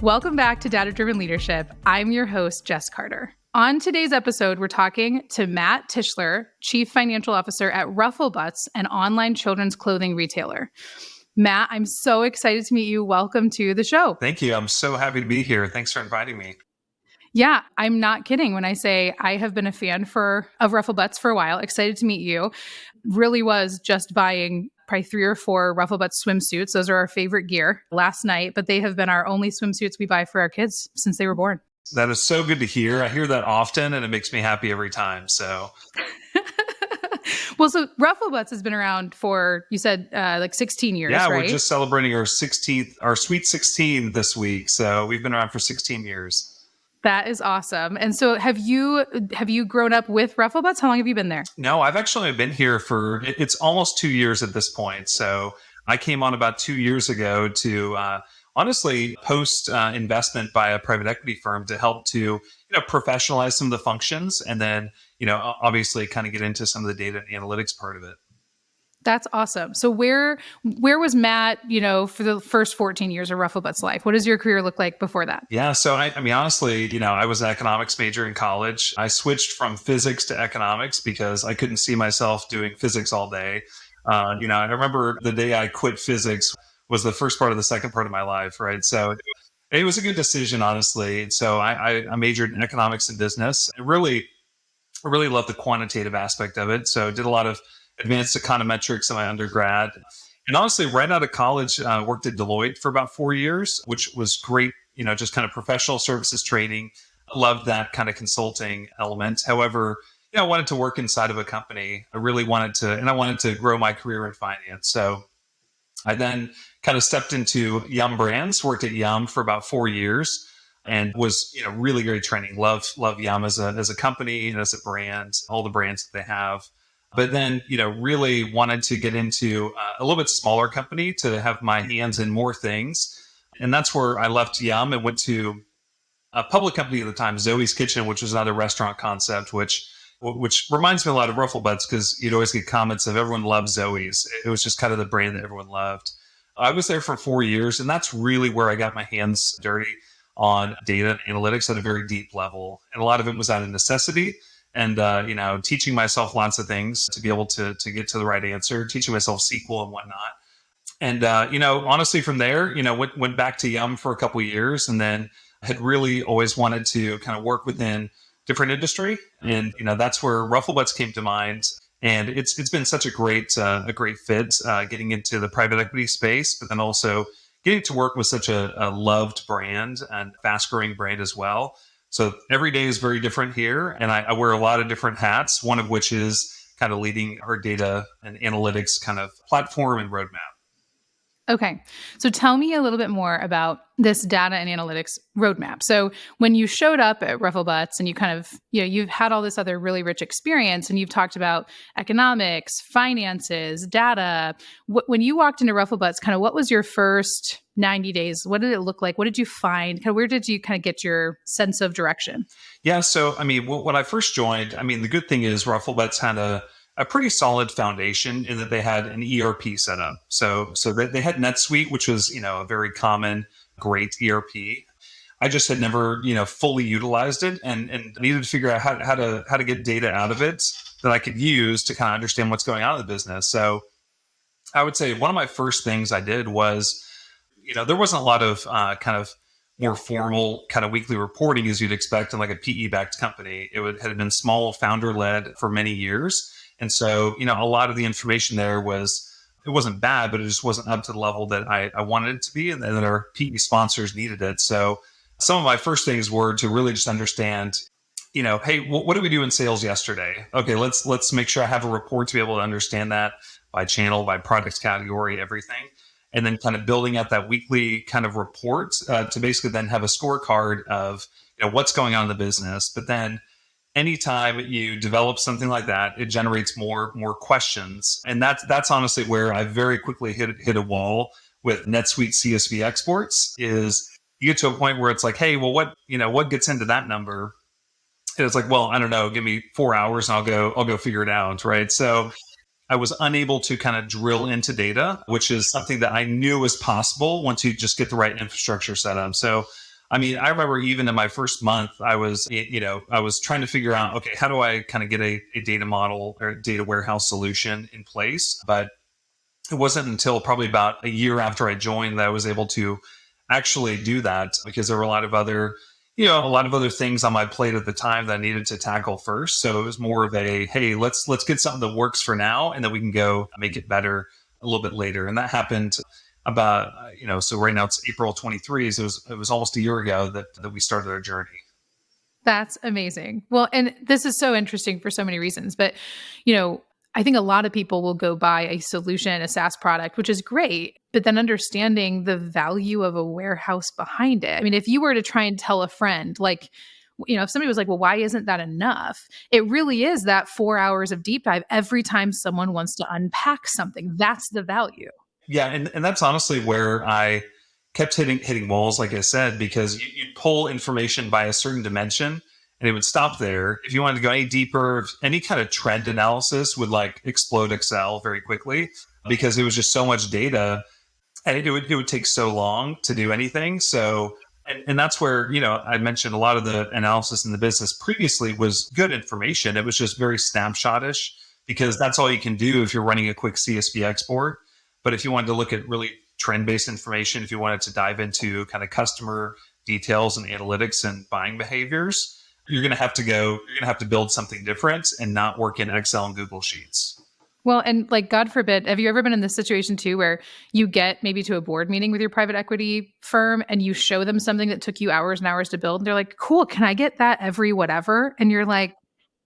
Welcome back to Data Driven Leadership. I'm your host, Jess Carter. On today's episode, we're talking to Matt Tischler, Chief Financial Officer at RuffleButts, an online children's clothing retailer. Matt, I'm so excited to meet you. Welcome to the show. Thank you. I'm so happy to be here. Thanks for inviting me. Yeah, I'm not kidding when I say I have been a fan of RuffleButts for a while. Excited to meet you. Really was just buying probably 3 or 4 RuffleButts swimsuits. Those are our favorite gear last night, but they have been our only swimsuits we buy for our kids since they were born. That is so good to hear. I hear that often and it makes me happy every time. So Well, so RuffleButts has been around for, you said, like 16 years, yeah, right? We're just celebrating our Sweet 16 this week. So we've been around for 16 years. That is awesome. And so have you grown up with RuffleButts? How long have you been there? No, I've actually been here it's almost 2 years at this point. So I came on about 2 years ago to honestly post investment by a private equity firm to help to professionalize some of the functions and then obviously kind of get into some of the data and analytics part of it. That's awesome. So where was Matt, for the first 14 years of RuffleButts life? What does your career look like before that? Yeah. So I mean, honestly, I was an economics major in college. I switched from physics to economics because I couldn't see myself doing physics all day. I remember the day I quit physics was the first part of the second part of my life, right? So it was a good decision, honestly. So I majored in economics and business. I really loved the quantitative aspect of it. So did a lot of advanced econometrics in my undergrad. And honestly, right out of college, worked at Deloitte for about 4 years, which was great, just kind of professional services training. Loved that kind of consulting element. However, I wanted to work inside of a company. I wanted to grow my career in finance. So I then kind of stepped into Yum Brands, worked at Yum for about 4 years and was, really great training. Love Yum as a company and as a brand, all the brands that they have. But then, really wanted to get into a little bit smaller company to have my hands in more things. And that's where I left Yum and went to a public company at the time, Zoe's Kitchen, which was another restaurant concept, which reminds me a lot of RuffleButts because you'd always get comments of everyone loves Zoe's. It was just kind of the brand that everyone loved. I was there for 4 years, and that's really where I got my hands dirty on data and analytics at a very deep level. And a lot of it was out of necessity. And, teaching myself lots of things to be able to get to the right answer, teaching myself SQL and whatnot. And, honestly, from there, went back to Yum for a couple of years and then had really always wanted to kind of work within different industry. And, that's where RuffleButts came to mind. And it's been such a great fit getting into the private equity space, but then also getting to work with such a loved brand and fast growing brand as well. So every day is very different here. And I wear a lot of different hats, one of which is kind of leading our data and analytics kind of platform and roadmap. Okay. So tell me a little bit more about this data and analytics roadmap. So when you showed up at RuffleButts and you kind of, you've had all this other really rich experience and you've talked about economics, finances, data. When you walked into RuffleButts, kind of what was your first 90 days? What did it look like? What did you find? Kind of where did you kind of get your sense of direction? Yeah. So, I mean, when I first joined, the good thing is RuffleButts had a pretty solid foundation in that they had an ERP set up. So they had NetSuite, which was, a very common, great ERP. I just had never, fully utilized it and needed to figure out how to get data out of it that I could use to kind of understand what's going on in the business. So I would say one of my first things I did was, there wasn't a lot of kind of more formal kind of weekly reporting as you'd expect in like a PE-backed company. Had been small, founder-led for many years. And so, a lot of the information there it wasn't bad, but it just wasn't up to the level that I wanted it to be and that our PE sponsors needed it. So some of my first things were to really just understand, hey, what did we do in sales yesterday? Okay, let's make sure I have a report to be able to understand that by channel, by product category, everything. And then kind of building out that weekly kind of report to basically then have a scorecard of, what's going on in the business. But then anytime you develop something like that, it generates more questions. And that's honestly where I very quickly hit a wall with NetSuite CSV exports is you get to a point where it's like, hey, well, what gets into that number? And it's like, well, I don't know, give me 4 hours and I'll go figure it out. Right. So I was unable to kind of drill into data, which is something that I knew was possible once you just get the right infrastructure set up. So I mean, I remember even in my first month, I was trying to figure out, okay, how do I kind of get a data model or data warehouse solution in place? But it wasn't until probably about a year after I joined that I was able to actually do that, because there were a lot of other, a lot of other things on my plate at the time that I needed to tackle first. So it was more of a, hey, let's get something that works for now, and then we can go make it better a little bit later. And that happened about, so right now it's April 23, so it was almost a year ago that we started our journey. That's amazing. Well, and this is so interesting for so many reasons, but I think a lot of people will go buy a solution, a SaaS product, which is great, but then understanding the value of a warehouse behind it. I mean, if you were to try and tell a friend, like, if somebody was like, well, why isn't that enough? It really is that 4 hours of deep dive every time someone wants to unpack something. That's the value. Yeah, and that's honestly where I kept hitting walls, like I said, because you'd pull information by a certain dimension and it would stop there. If you wanted to go any deeper, any kind of trend analysis would like explode Excel very quickly, because it was just so much data, and it would take so long to do anything. So, and that's where, I mentioned a lot of the analysis in the business previously was good information. It was just very snapshotish, because that's all you can do if you're running a quick CSV export. But if you wanted to look at really trend-based information, if you wanted to dive into kind of customer details and analytics and buying behaviors, you're going to have to build something different and not work in Excel and Google Sheets. Well, and like, God forbid, have you ever been in this situation too, where you get maybe to a board meeting with your private equity firm and you show them something that took you hours and hours to build? And they're like, cool, can I get that every whatever? And you're like,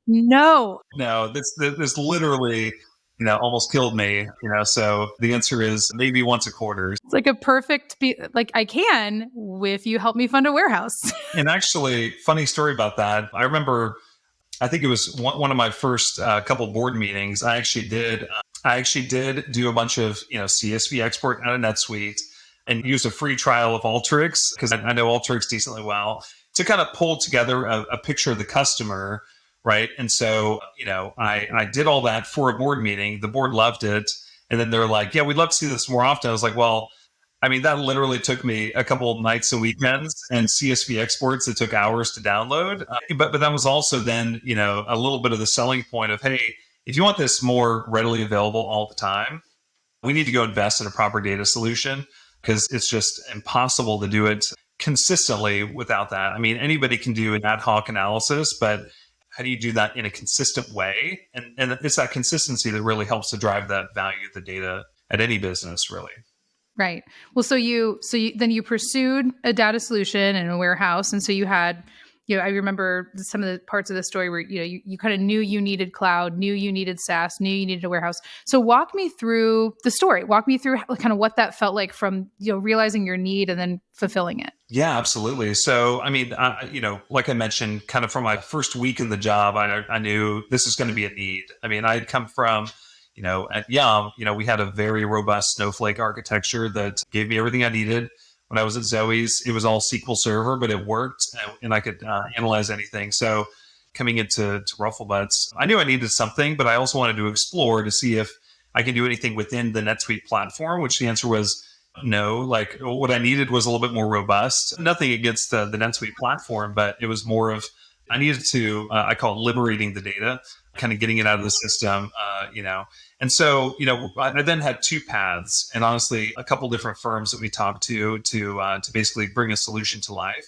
no. No, this literally, almost killed me. So the answer is maybe once a quarter. It's like a perfect, like, I can if you help me fund a warehouse. And actually, funny story about that. I remember, I think it was one of my first couple board meetings. I actually did do a bunch of CSV export out of NetSuite, and used a free trial of Alteryx, because I know Alteryx decently well, to kind of pull together a picture of the customer, right? And so I did all that for a board meeting. The board loved it, and then they're like, "Yeah, we'd love to see this more often." I was like, "Well." I mean, that literally took me a couple of nights and weekends, and CSV exports that took hours to download. But that was also then, a little bit of the selling point of, hey, if you want this more readily available all the time, we need to go invest in a proper data solution, because it's just impossible to do it consistently without that. I mean, anybody can do an ad hoc analysis, but how do you do that in a consistent way? And it's that consistency that really helps to drive that value of the data at any business, really. Right. Well, then you pursued a data solution and a warehouse. And so you had, I remember some of the parts of the story where, you kind of knew you needed cloud, knew you needed SaaS, knew you needed a warehouse. So walk me through the story. Walk me through kind of what that felt like from, realizing your need and then fulfilling it. Yeah, absolutely. So, I mean, like I mentioned, kind of from my first week in the job, I knew this is going to be a need. I mean, I had come from, at Yum, we had a very robust Snowflake architecture that gave me everything I needed. When I was at Zoe's, it was all SQL Server, but it worked, and I could analyze anything. So coming into RuffleButts, I knew I needed something, but I also wanted to explore to see if I can do anything within the NetSuite platform, which the answer was no. Like, what I needed was a little bit more robust. Nothing against the NetSuite platform, but it was more of, I needed to, I call it liberating the data, kind of getting it out of the system, And so, I then had two paths, and honestly, a couple different firms that we talked to basically bring a solution to life.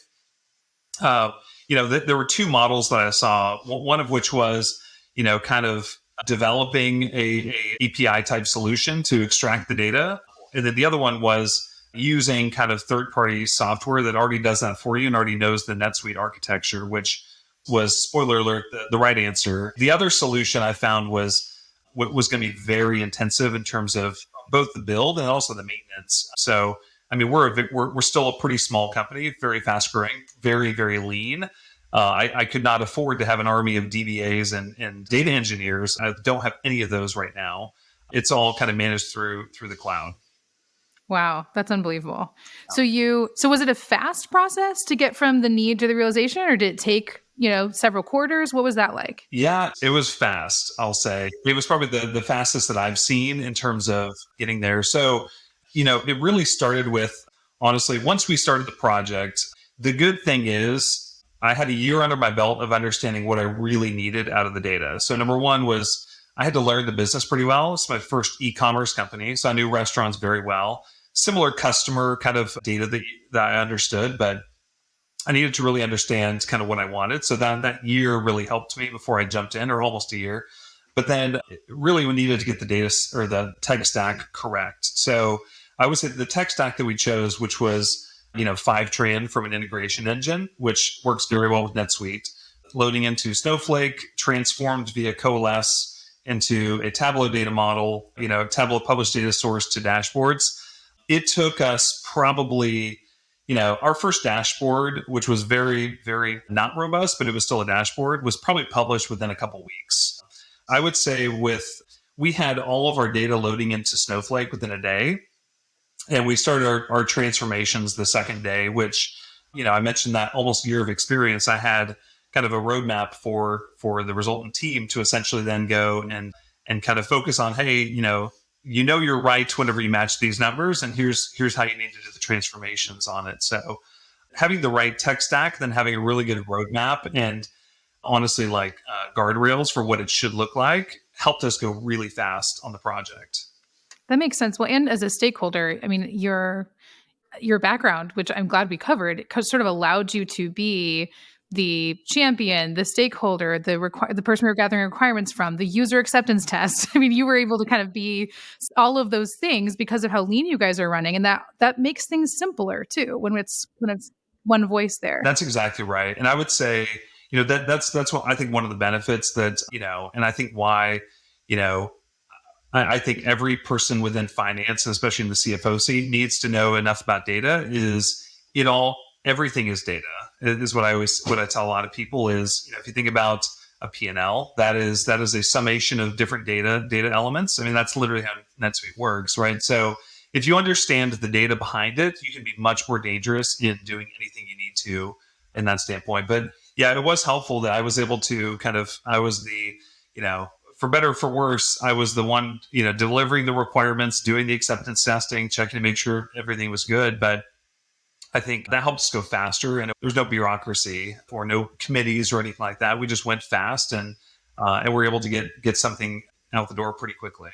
There were two models that I saw, one of which was, kind of developing a API type solution to extract the data. And then the other one was using kind of third-party software that already does that for you and already knows the NetSuite architecture, which was, spoiler alert, the right answer. The other solution I found was going to be very intensive in terms of both the build and also the maintenance. So, I mean, we're still a pretty small company, very fast growing, very, very lean. I could not afford to have an army of DBAs and data engineers. I don't have any of those right now. It's all kind of managed through the cloud. Wow, that's unbelievable. So was it a fast process to get from the need to the realization, or did it take, several quarters? What was that like? Yeah, it was fast, I'll say. It was probably the fastest that I've seen in terms of getting there. So, it really started with, honestly, once we started the project, The good thing is I had a year under my belt of understanding what I really needed out of the data. So number one was I had to learn the business pretty well. It's my first e-commerce company, so I knew restaurants very well. Similar customer kind of data that I understood, but I needed to really understand kind of what I wanted. So that year really helped me before I jumped in, or almost a year. But then really we needed to get the data or the tech stack correct. So I would say the tech stack that we chose, which was, Fivetran from an integration engine, which works very well with NetSuite, loading into Snowflake, transformed via Coalesce into a Tableau data model, Tableau published data source to dashboards. It took us probably, our first dashboard, which was very, very not robust, but it was still a dashboard, was probably published within a couple weeks. I would say we had all of our data loading into Snowflake within a day. And we started our transformations the second day, which, I mentioned that almost year of experience. I had kind of a roadmap for the Resultant team to essentially then go and kind of focus on, hey, you're right whenever you match these numbers, and here's how you need to do the transformations on it. So having the right tech stack, then having a really good roadmap, and honestly, guardrails for what it should look like, helped us go really fast on the project. That makes sense. Well, and as a stakeholder, I mean, your background, which I'm glad we covered, sort of allowed you to be the champion, the stakeholder, the person we're gathering requirements from, the user acceptance test. I mean, you were able to kind of be all of those things because of how lean you guys are running, and that makes things simpler too when it's one voice there. That's exactly right. And I would say, that's what I think one of the benefits that, and I think why, I think every person within finance, and especially in the CFO seat, needs to know enough about data. Everything is data. It is what I tell a lot of people is, if you think about a P&L, that is a summation of different data elements. I mean, that's literally how NetSuite works, right? So if you understand the data behind it, you can be much more dangerous in doing anything you need to in that standpoint. But yeah, it was helpful that I was able to I was the, for better or for worse, I was the one, delivering the requirements, doing the acceptance testing, checking to make sure everything was good. But I think that helped us go faster, and there's no bureaucracy or no committees or anything like that. We just went fast, and we're able to get something out the door pretty quickly.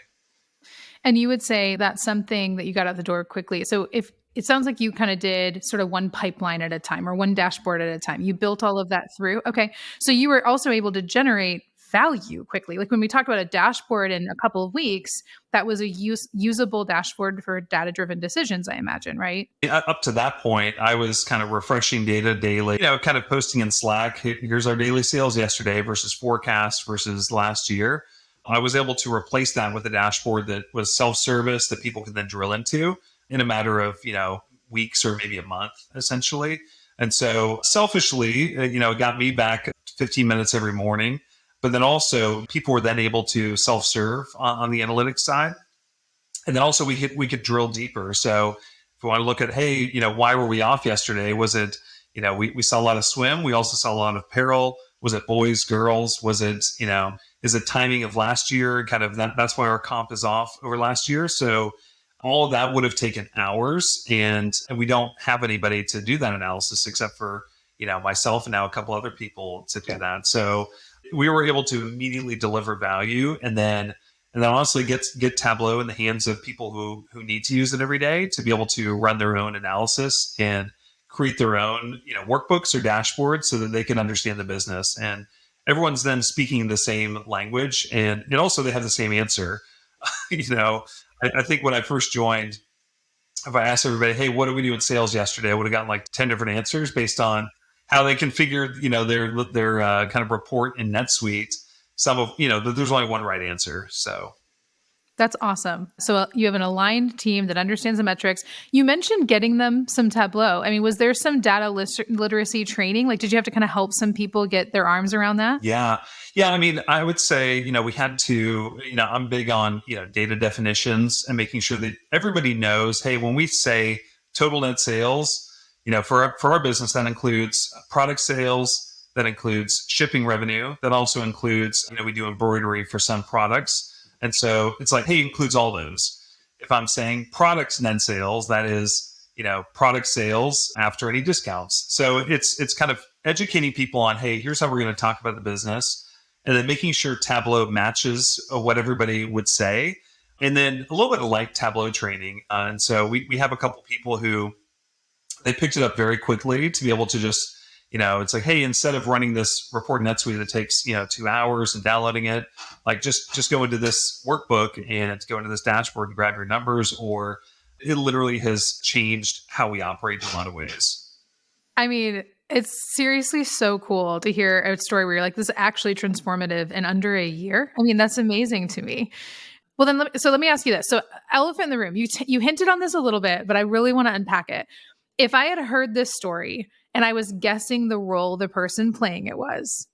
And you would say that's something that you got out the door quickly. So if it sounds like you kind of did sort of one pipeline at a time or one dashboard at a time, you built all of that through. Okay. So you were also able to generate value quickly. Like when we talked about a dashboard in a couple of weeks, that was a usable dashboard for data-driven decisions, I imagine, right? Up to that point, I was kind of refreshing data daily, kind of posting in Slack, here's our daily sales yesterday versus forecast versus last year. I was able to replace that with a dashboard that was self-service that people could then drill into in a matter of, weeks or maybe a month, essentially. And so selfishly, it got me back 15 minutes every morning. But then also people were then able to self-serve on the analytics side. And then also we could drill deeper. So if we want to look at, hey, why were we off yesterday? Was it, we saw a lot of swim. We also saw a lot of apparel. Was it boys, girls? Was it, is it timing of last year? Kind of that's why our comp is off over last year. So all of that would have taken hours, and we don't have anybody to do that analysis except for, myself and now a couple other people to do that. So we were able to immediately deliver value, and then honestly get Tableau in the hands of people who need to use it every day to be able to run their own analysis and create their own, workbooks or dashboards so that they can understand the business. And everyone's then speaking the same language, and also they have the same answer. I think when I first joined, if I asked everybody, hey, what did we do in sales yesterday? I would have gotten like 10 different answers based on how they configured, their kind of report in NetSuite. Some of, there's only one right answer. So that's awesome. So you have an aligned team that understands the metrics. You mentioned getting them some Tableau. I mean, was there some data literacy training? Like, did you have to kind of help some people get their arms around that? Yeah. I mean, I would say, we had to, I'm big on, data definitions and making sure that everybody knows, hey, when we say total net sales, for our business, that includes product sales, that includes shipping revenue, that also includes, we do embroidery for some products. And so it's like, hey, it includes all those. If I'm saying products net sales, that is, product sales after any discounts. So it's kind of educating people on, hey, here's how we're going to talk about the business, and then making sure Tableau matches what everybody would say, and then a little bit of like Tableau training. And so we have a couple people who they picked it up very quickly to be able to just, it's like, hey, instead of running this report in NetSuite that takes 2 hours and downloading it, like just go into this workbook and go into this dashboard and grab your numbers, or it literally has changed how we operate in a lot of ways. I mean, it's seriously so cool to hear a story where you're like, this is actually transformative in under a year. I mean, that's amazing to me. Well, then, let me ask you this. So, elephant in the room, you hinted on this a little bit, but I really want to unpack it. If I had heard this story and I was guessing the role the person playing it was,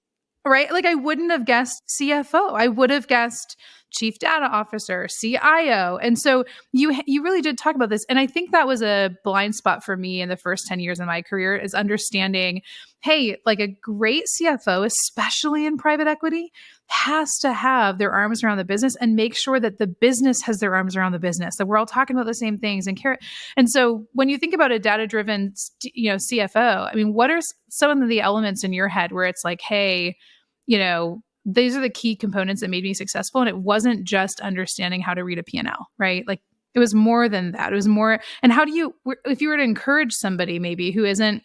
right? Like I wouldn't have guessed CFO. I would have guessed chief data officer, CIO. And so you really did talk about this. And I think that was a blind spot for me in the first 10 years of my career, is understanding, hey, like a great CFO, especially in private equity, has to have their arms around the business and make sure that the business has their arms around the business, that we're all talking about the same things and care. And so when you think about a data-driven, CFO, I mean, what are some of the elements in your head where it's like, hey, these are the key components that made me successful. And it wasn't just understanding how to read a P&L, right? Like it was more than that. It was more. And how do you, if you were to encourage somebody maybe who isn't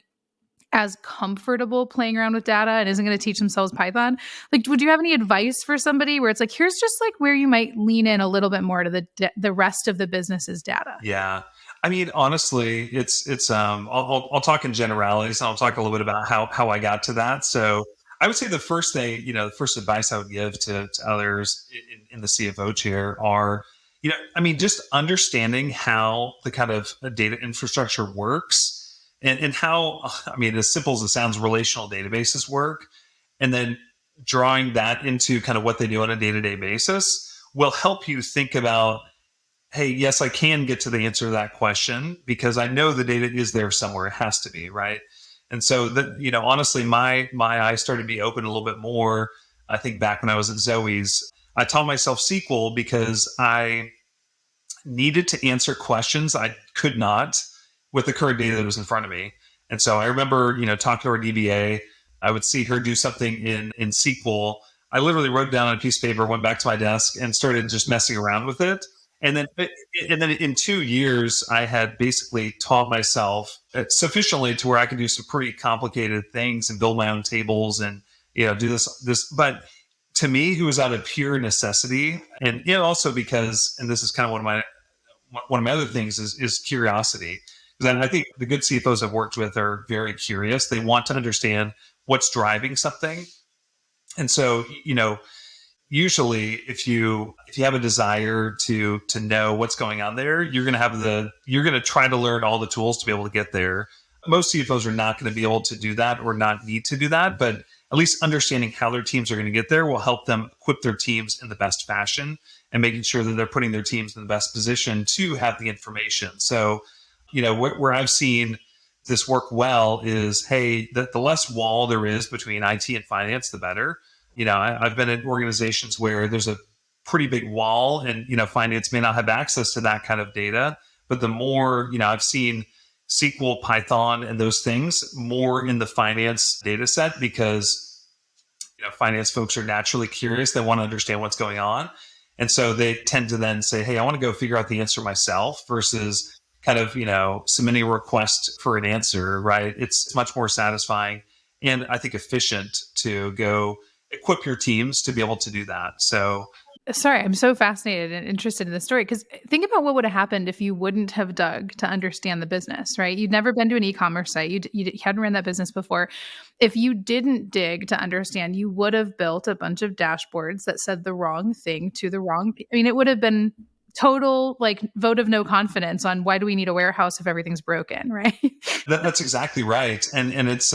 as comfortable playing around with data and isn't going to teach themselves Python, like, would you have any advice for somebody where it's like, here's just like where you might lean in a little bit more to the rest of the business's data? Yeah. I mean, honestly, it's I'll talk in generalities, and I'll talk a little bit about how I got to that. So I would say the first thing, the first advice I would give to others in the CFO chair are, just understanding how the kind of data infrastructure works, and how, as simple as it sounds, relational databases work, and then drawing that into kind of what they do on a day-to-day basis will help you think about, hey, yes, I can get to the answer to that question because I know the data is there somewhere. It has to be, right? And so that, honestly, my eyes started to be open a little bit more. I think back when I was at Zoe's, I taught myself SQL because I needed to answer questions I could not with the current data that was in front of me. And so I remember, talking to our DBA, I would see her do something in SQL. I literally wrote it down on a piece of paper, went back to my desk and started just messing around with it. And then in 2 years, I had basically taught myself sufficiently to where I could do some pretty complicated things and build my own tables and, do this. But to me, it was out of pure necessity. And, also because, and this is kind of one of my other things is curiosity. Because I think the good CFOs I've worked with are very curious. They want to understand what's driving something. And so, usually if you have a desire to know what's going on there, you're going to try to learn all the tools to be able to get there. Most CFOs are not going to be able to do that or not need to do that, but at least understanding how their teams are going to get there will help them equip their teams in the best fashion and making sure that they're putting their teams in the best position to have the information. So, where I've seen this work well is, hey, the less wall there is between IT and finance, the better. I've been in organizations where there's a pretty big wall and, finance may not have access to that kind of data. But the more, I've seen SQL, Python, and those things more in the finance data set because, finance folks are naturally curious. They want to understand what's going on. And so they tend to then say, hey, I want to go figure out the answer myself versus kind of, submitting a request for an answer, right? It's much more satisfying and I think efficient to go equip your teams to be able to do that. So, sorry, I'm so fascinated and interested in the story because think about what would have happened if you wouldn't have dug to understand the business, right? You'd never been to an e-commerce site. You hadn't ran that business before. If you didn't dig to understand, you would have built a bunch of dashboards that said the wrong thing to the wrong. It would have been total like vote of no confidence on why do we need a warehouse if everything's broken, right? That's exactly right. And it's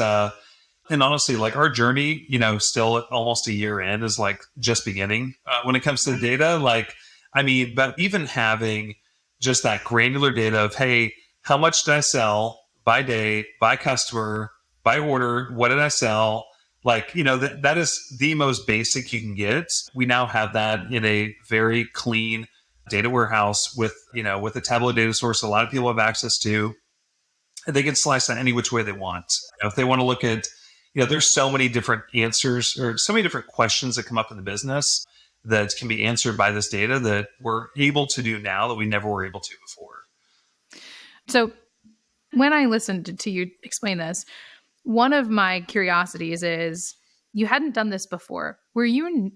and honestly, like our journey, still almost a year in is like just beginning when it comes to the data. But even having just that granular data of, hey, how much did I sell by day, by customer, by order? What did I sell? That is the most basic you can get. We now have that in a very clean data warehouse with a Tableau data source a lot of people have access to. they can slice that any which way they want. If they want to look at, there's so many different answers or so many different questions that come up in the business that can be answered by this data that we're able to do now that we never were able to before. So when I listened to you explain this, one of my curiosities is you hadn't done this before. Were you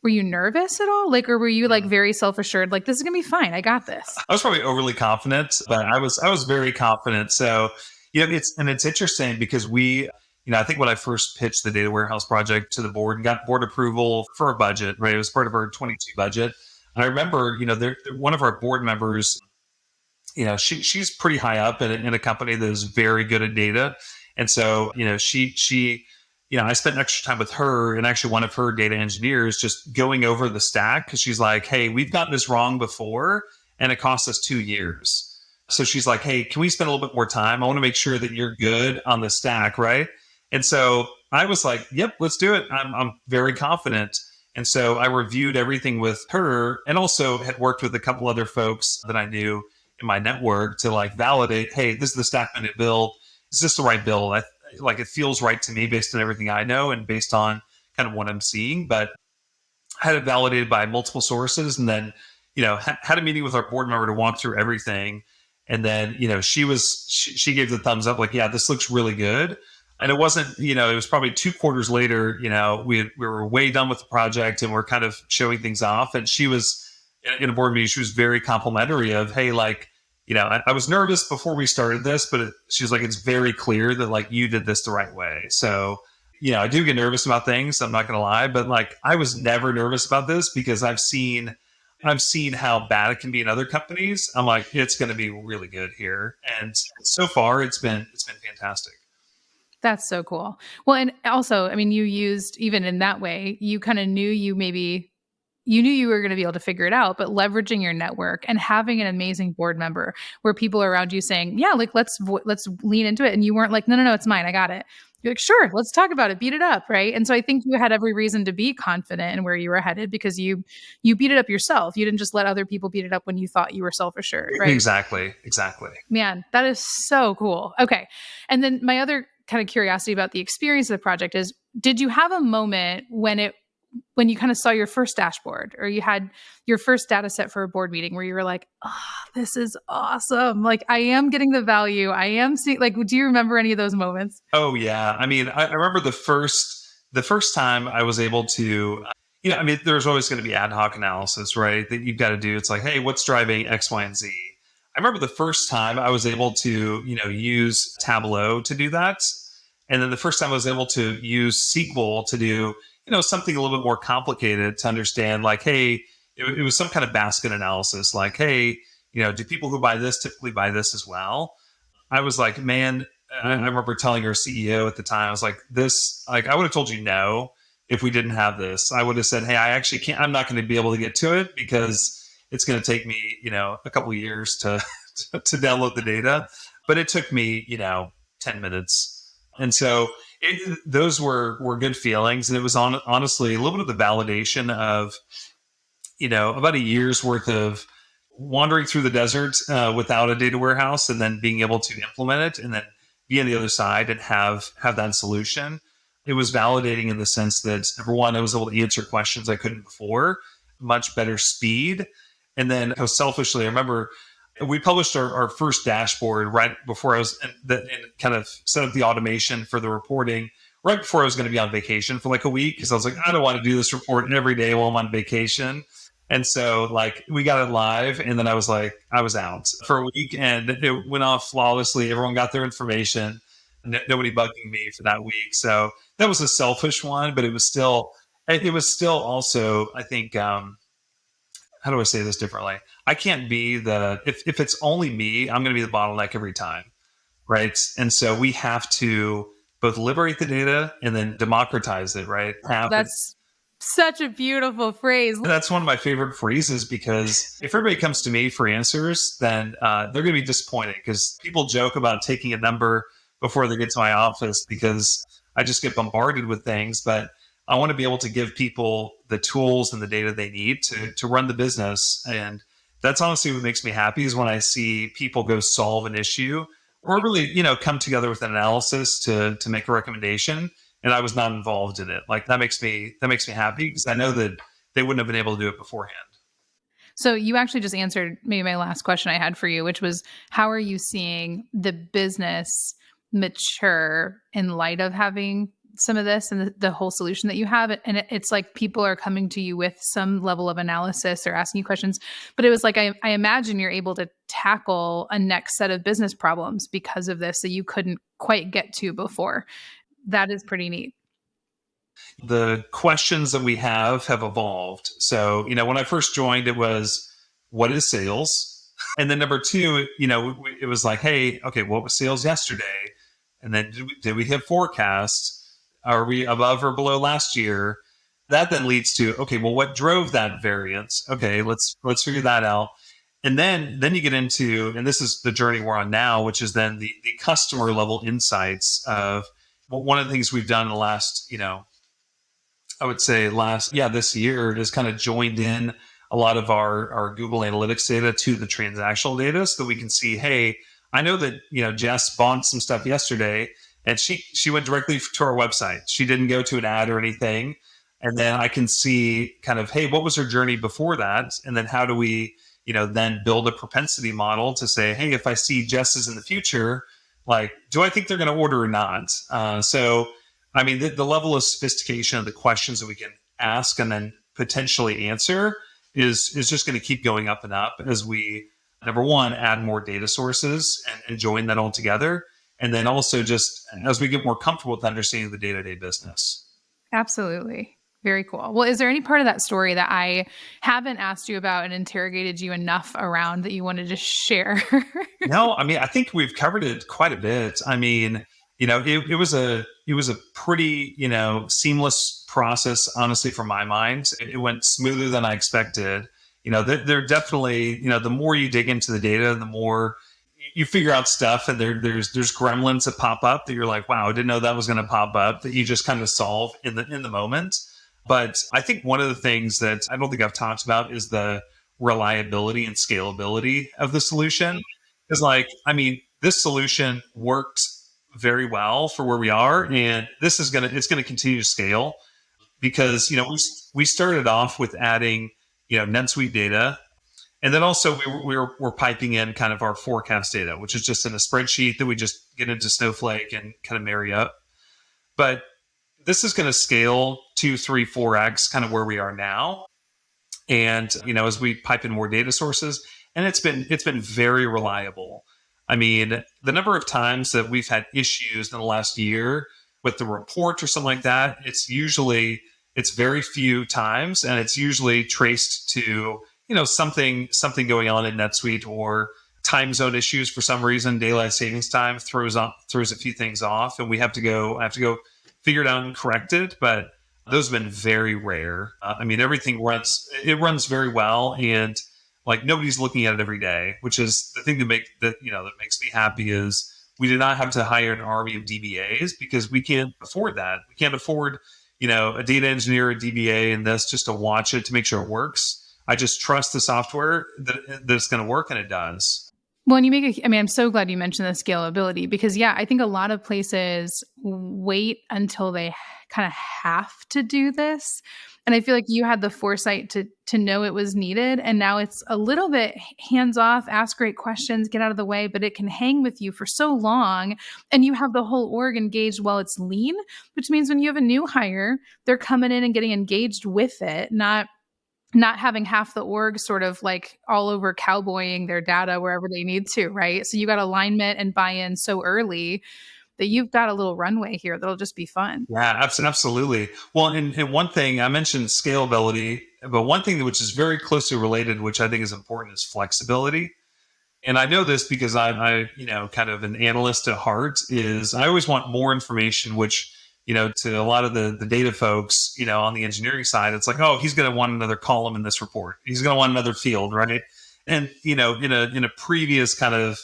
nervous at all? Like, or were you like very self-assured? Like, this is gonna be fine. I got this. I was probably overly confident, but I was very confident. So, it's interesting because I think when I first pitched the data warehouse project to the board and got board approval for a budget, right? It was part of our 22 budget. And I remember, one of our board members, she's pretty high up in a company that is very good at data. And so, I spent extra time with her and actually one of her data engineers just going over the stack because she's like, hey, we've gotten this wrong before and it cost us 2 years. So she's like, hey, can we spend a little bit more time? I want to make sure that you're good on the stack, right? And so I was like, yep, let's do it. I'm very confident. And so I reviewed everything with her and also had worked with a couple other folks that I knew in my network to like validate, hey, this is the stack minute build. Is this the right build? It feels right to me based on everything I know and based on kind of what I'm seeing, but I had it validated by multiple sources. And then, had a meeting with our board member to walk through everything. And then, she gave the thumbs up, like, yeah, this looks really good. And it wasn't, it was probably 2 quarters later, we were way done with the project and we're kind of showing things off. And she was in a board meeting, she was very complimentary of, hey, like, I was nervous before we started this, but she was like, it's very clear that like you did this the right way. So, I do get nervous about things. I'm not going to lie, but like I was never nervous about this because I've seen how bad it can be in other companies. I'm like, it's going to be really good here. And so far it's been fantastic. That's so cool. Well, and also, I mean, you used, even in that way, you kind of knew you knew you were going to be able to figure it out, but leveraging your network and having an amazing board member where people are around you saying, yeah, like let's lean into it. And you weren't like, no, it's mine. I got it. You're like, sure, let's talk about it. Beat it up. Right. And so I think you had every reason to be confident in where you were headed because you beat it up yourself. You didn't just let other people beat it up when you thought you were self-assured. Right. Exactly. Man, that is so cool. Okay. And then my other kind of curiosity about the experience of the project is, did you have a moment when you kind of saw your first dashboard or you had your first data set for a board meeting where you were like, oh, this is awesome. Like I am getting the value. I am seeing, like, do you remember any of those moments? Oh yeah. I mean, I remember the first time I was able to, there's always going to be ad hoc analysis, right? That you've got to do. It's like, hey, what's driving X, Y, and Z? I remember the first time I was able to, use Tableau to do that. And then the first time I was able to use SQL to do, something a little bit more complicated to understand, like, hey, it was some kind of basket analysis. Like, hey, do people who buy this typically buy this as well? I was like, man, I remember telling our CEO at the time, I was like, this, like, I would have told you no if we didn't have this. I would have said, hey, I actually can't, I'm not going to be able to get to it because it's going to take me, a couple of years to download the data. But it took me, 10 minutes. And so those were good feelings. And it was honestly a little bit of the validation of, about a year's worth of wandering through the desert without a data warehouse and then being able to implement it and then be on the other side and have that solution. It was validating in the sense that, number one, I was able to answer questions I couldn't before, much better speed. And then how selfishly, I remember we published our first dashboard right before I was and kind of set up the automation for the reporting right before I was going to be on vacation for like a week because I was like, I don't want to do this report every day while I'm on vacation. And so like we got it live and then I was out for a week and it went off flawlessly. Everyone got their information. Nobody bugging me for that week. So that was a selfish one, but it was still also, I think, how do I say this differently? I can't be if it's only me, I'm going to be the bottleneck every time. Right. And so we have to both liberate the data and then democratize it. Right. That's such a beautiful phrase. That's one of my favorite phrases because if everybody comes to me for answers, then they're going to be disappointed because people joke about taking a number before they get to my office because I just get bombarded with things. But I want to be able to give people the tools and the data they need to run the business. And that's honestly what makes me happy is when I see people go solve an issue or really, come together with an analysis to make a recommendation. And I was not involved in it. Like that makes me happy because I know that they wouldn't have been able to do it beforehand. So you actually just answered maybe my last question I had for you, which was how are you seeing the business mature in light of having some of this and the whole solution that you have? And it's like people are coming to you with some level of analysis or asking you questions. But it was like, I imagine you're able to tackle a next set of business problems because of this that you couldn't quite get to before. That is pretty neat. The questions that we have evolved. So, when I first joined, it was, what is sales? And then number two, it was like, hey, okay, what was sales yesterday? And then did we hit forecasts? Are we above or below last year? That then leads to, okay, well, what drove that variance? Okay, let's figure that out. And then you get into, and this is the journey we're on now, which is then the customer level insights of, well, one of the things we've done in the last, I would say this year is kind of joined in a lot of our Google Analytics data to the transactional data so that we can see, hey, I know that, Jess bought some stuff yesterday and she went directly to our website. She didn't go to an ad or anything. And then I can see kind of, hey, what was her journey before that? And then how do we, then build a propensity model to say, hey, if I see Jess's in the future, like, do I think they're going to order or not? So I mean, the level of sophistication of the questions that we can ask and then potentially answer is just going to keep going up and up as we, number one, add more data sources and join that all together. And then also just as we get more comfortable with understanding the day-to-day business. Absolutely. Very cool. Well, is there any part of that story that I haven't asked you about and interrogated you enough around that you wanted to share? No, I mean, I think we've covered it quite a bit. I mean, it was a pretty, seamless process, honestly, from my mind. It went smoother than I expected. They're definitely, the more you dig into the data, the more you figure out stuff, and there's gremlins that pop up that you're like, wow, I didn't know that was going to pop up, that you just kind of solve in the moment. But I think one of the things that I don't think I've talked about is the reliability and scalability of the solution. Is like, I mean, this solution worked very well for where we are, and it's gonna continue to scale because we started off with adding NetSuite data, and then also we're piping in kind of our forecast data, which is just in a spreadsheet that we just get into Snowflake and kind of marry up. But this is going to scale 2, 3, 4x kind of where we are now, and as we pipe in more data sources, and it's been very reliable. I mean, the number of times that we've had issues in the last year with the report or something like that, it's very few times, and it's usually traced to something going on in NetSuite or time zone issues for some reason. Daylight savings time throws a few things off, and I have to go figure it out and correct it. But those have been very rare. I mean, everything runs very well, and like nobody's looking at it every day, which is the thing that makes me happy. Is we did not have to hire an army of DBAs because we can't afford that. We can't afford a data engineer, a DBA, and this just to watch it to make sure it works. I just trust the software that it's going to work, and it does. Well, and I'm so glad you mentioned the scalability because, yeah, I think a lot of places wait until they kind of have to do this. And I feel like you had the foresight to know it was needed. And now it's a little bit hands off, ask great questions, get out of the way, but it can hang with you for so long. And you have the whole org engaged while it's lean, which means when you have a new hire, they're coming in and getting engaged with it, not having half the org sort of like all over cowboying their data wherever they need to, right? So you got alignment and buy-in so early that you've got a little runway here that'll just be fun. Yeah, absolutely. Well, and one thing I mentioned scalability, but one thing which is very closely related, which I think is important, is flexibility. And I know this because I kind of an analyst at heart. Is I always want more information, which to a lot of the data folks, on the engineering side, it's like, oh, he's going to want another column in this report. He's going to want another field, right? And in a previous kind of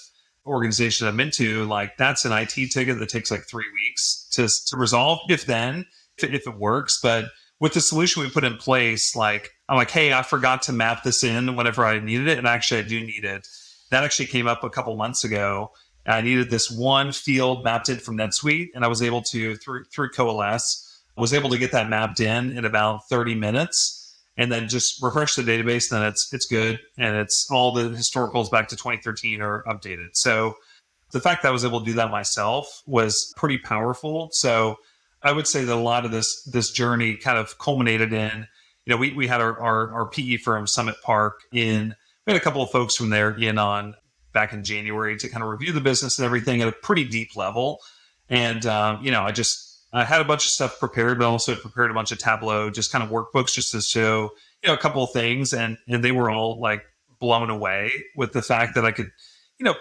organization I'm into, like that's an IT ticket that takes like 3 weeks to resolve, if it works. But with the solution we put in place, like I'm like, hey, I forgot to map this in whenever I needed it, and actually I do need it. That actually came up a couple months ago. I needed this one field mapped in from NetSuite, and I was able to, through Coalesce, was able to get that mapped in about 30 minutes, and then just refresh the database. And then it's good, and it's all the historicals back to 2013 are updated. So the fact that I was able to do that myself was pretty powerful. So I would say that a lot of this journey kind of culminated in, we had our PE firm Summit Park in. We had a couple of folks from there in on back in January to kind of review the business and everything at a pretty deep level. And I had a bunch of stuff prepared, but also prepared a bunch of Tableau, just kind of workbooks just to show a couple of things, and they were all like blown away with the fact that I could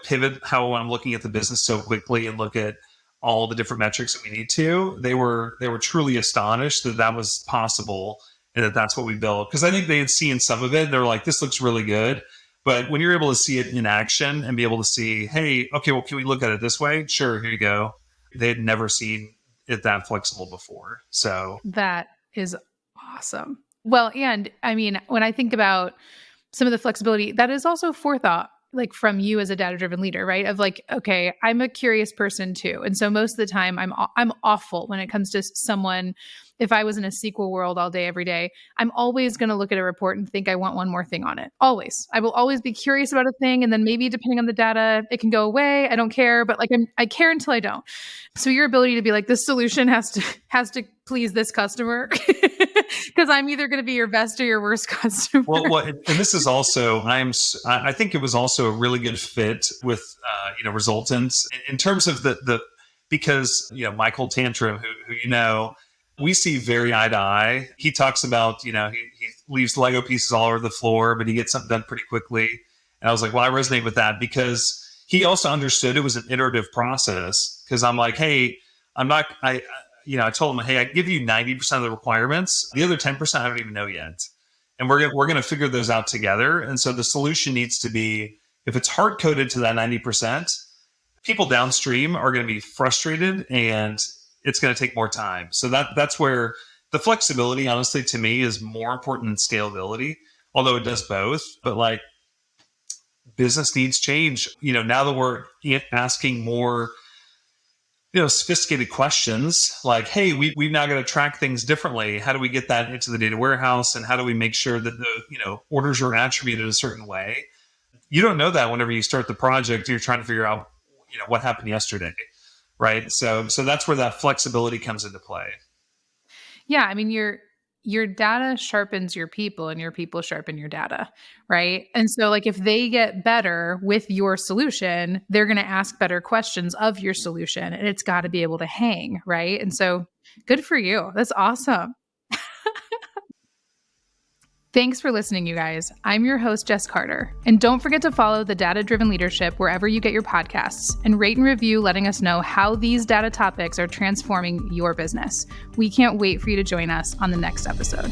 pivot how I'm looking at the business so quickly and look at all the different metrics that we need to. They were truly astonished that was possible and that's what we built. Because I think they had seen some of it. They're like, this looks really good. But when you're able to see it in action and be able to see, hey, okay, well, can we look at it this way? Sure, here you go. They had never seen it that flexible before. So that is awesome. Well, and I mean, when I think about some of the flexibility, that is also forethought, like from you as a data-driven leader, right? Of like, okay, I'm a curious person too. And so most of the time I'm awful when it comes to someone. If I was in a SQL world all day, every day, I'm always going to look at a report and think I want one more thing on it. Always. I will always be curious about a thing. And then maybe depending on the data, it can go away. I don't care, but like I care until I don't. So your ability to be like, this solution has to please this customer because I'm either going to be your best or your worst customer. Well, and this is also, I think it was also a really good fit with, Resultant in terms of because, Michael Tantrum, who we see very eye to eye. He talks about, he leaves Lego pieces all over the floor, but he gets something done pretty quickly. And I was like, well, I resonate with that because he also understood it was an iterative process. Because I'm like, hey, I told him, hey, I give you 90% of the requirements. The other 10% I don't even know yet. And we're going to figure those out together. And so the solution needs to be, if it's hard coded to that 90%, people downstream are going to be frustrated and it's going to take more time. So that's where the flexibility, honestly, to me is more important than scalability, although it does both. But like business needs change. Now that we're asking more, sophisticated questions like, hey, we've now got to track things differently. How do we get that into the data warehouse? And how do we make sure that the, orders are attributed a certain way? You don't know that whenever you start the project, you're trying to figure out, what happened yesterday. Right. So that's where that flexibility comes into play. Yeah. I mean, your data sharpens your people and your people sharpen your data. Right. And so like if they get better with your solution, they're going to ask better questions of your solution and it's got to be able to hang. Right. And so good for you. That's awesome. Thanks for listening, you guys. I'm your host, Jess Carter. And don't forget to follow the Data Driven Leadership wherever you get your podcasts and rate and review, letting us know how these data topics are transforming your business. We can't wait for you to join us on the next episode.